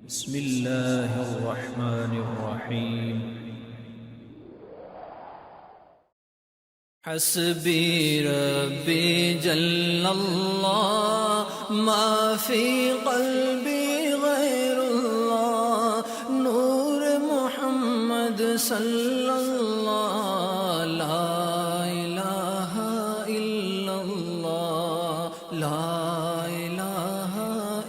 بسم اللہ الرحمن الرحیم حسبی ربی جل اللہ ما فی قلبی غیر اللہ نور محمد صلی اللہ لا الہ الا اللہ لا الہ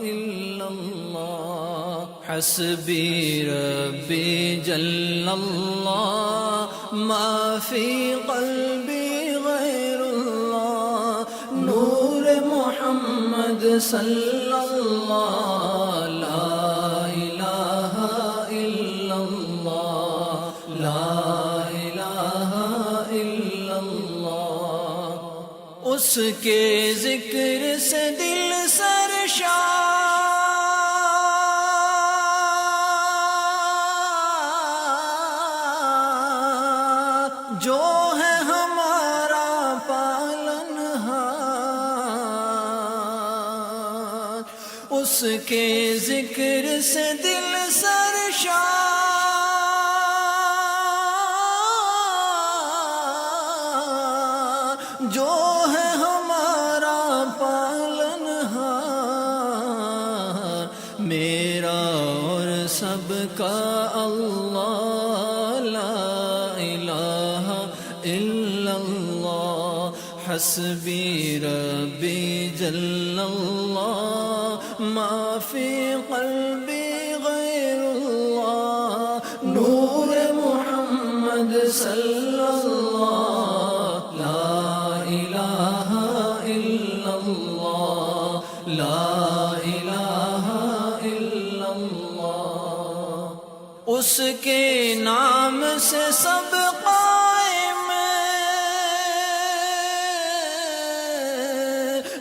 الا اللہ حسبی ربی جل اللہ ما فی قلبی نور محمد صلی اللہ لا الہ الا اللہ لا الہ الا اللہ اس کے ذکر سے دل سرشار جو ہے ہمارا اس کے ذکر سے دل سرشار جو ہے ہمارا پالنہار میرا اور سب کا اللہ لا الہ الا اللہ حسبی ربی جل اللہ ما فی قلبی غیر اللہ نور محمد صلی اللہ لا الہ الا اللہ لا الہ الا اللہ اس کے نام سے سب قائم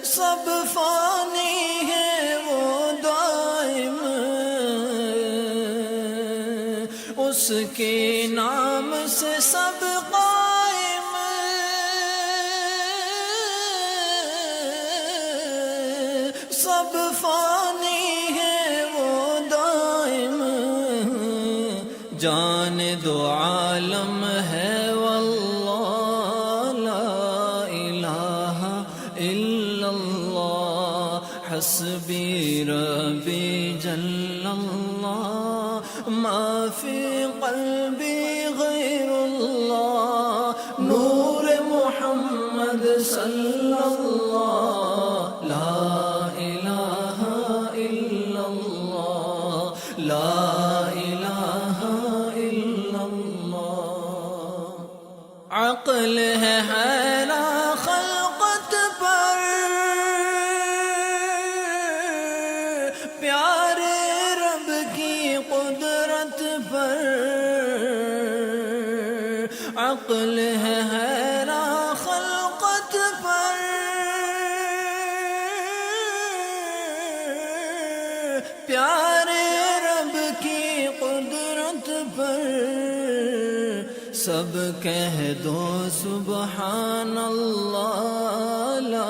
سب فانی ہے وہ دائم اس کے نام سے سب قائم سب فانی ہے وہ دائم جان دو عالم ہے واللہ لا الہ الا اللہ حسبی ربی جل اللہ ما فی قلبی غیر اللہ نور محمد صلی اللہ لا الہ الا اللہ لا الہ الا اللہ عقل ہے حیران خلقت پر پیارے رب کی قدرت پر عقل ہے حیران خلقت پر پیارے رب کی قدرت پر سب کہہ دو سبحان اللہ لا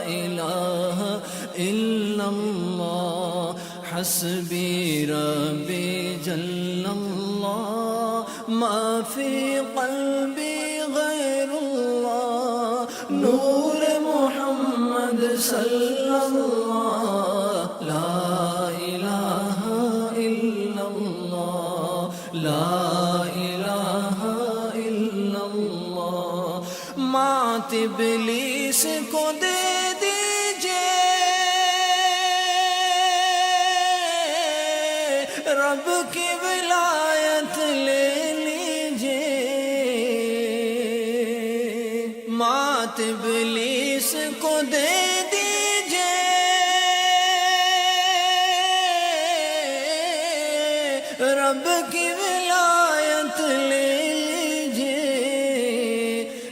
الہ الا اللہ حسبی ربی جل اللہ ما فی قلبی غیر اللہ نور محمد صلی اللہ لا الہ الا اللہ لا الہ الا اللہ مات ابلیس کو دے رب کی ولایت لے لیجئے مات ابلیس کو دے دیجئے رب کی ولایت لے لیجئے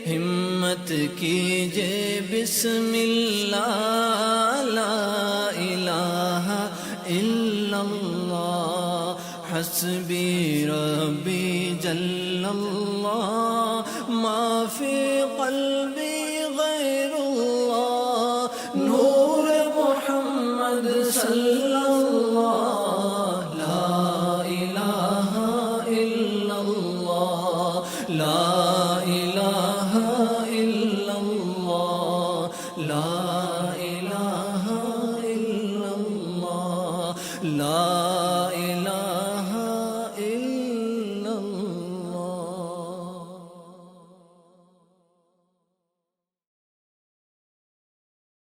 ہمت کیجئے بسم اللہ لا الہ الا اللہ حسبی ربی جل اللہ ما فی قلبی غیر اللہ نور محمد صلی اللہ الہ